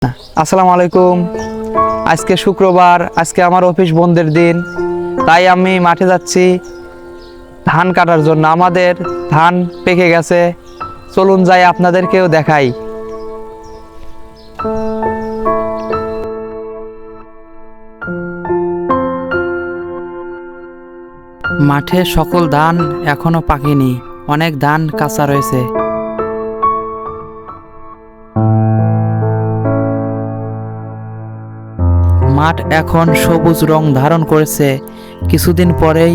আসসালামু আলাইকুম। আজকে শুক্রবার, আজকে আমার অফিস বন্ধের দিন, তাই আমি মাঠে যাচ্ছি ধান কাটার জন্য। আমাদের ধান পেকে গেছে, চলুন যাই আপনাদেরকেও দেখাই। মাঠে সকল ধান এখনো পাকেনি, অনেক ধান কাঁচা রয়েছে। মাঠ এখন সবুজ রং ধারণ করেছে, কিছুদিন পরেই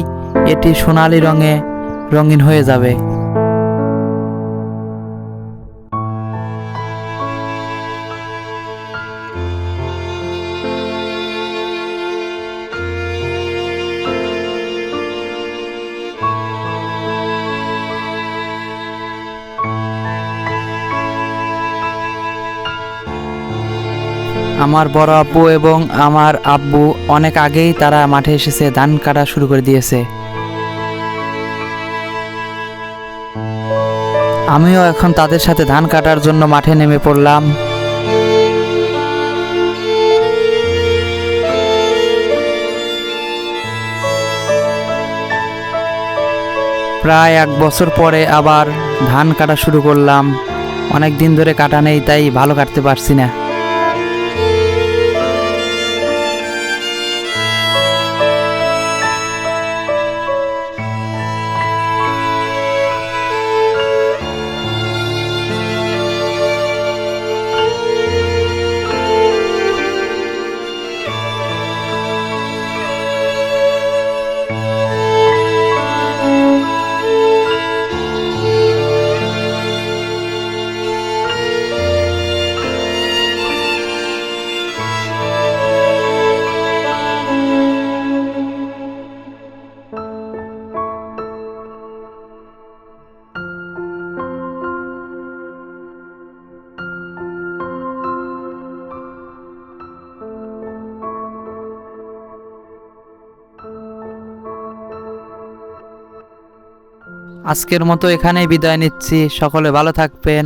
এটি সোনালী রঙে রঙিন হয়ে যাবে। আমার বড় আব্বু এবং আমার আব্বু অনেক আগেই তারা মাঠে এসেছে, ধান কাটা শুরু করে দিয়েছে। আমিও এখন তাদের সাথে ধান কাটার জন্য মাঠে নেমে পড়লাম। প্রায় 1 বছর পরে আবার ধান কাটা শুরু করলাম। অনেক দিন ধরে কাটা নেই, তাই ভালো কাটতে পারছি না। আজকের মতো এখানেই বিদায় নিচ্ছি। সকলে ভালো থাকবেন।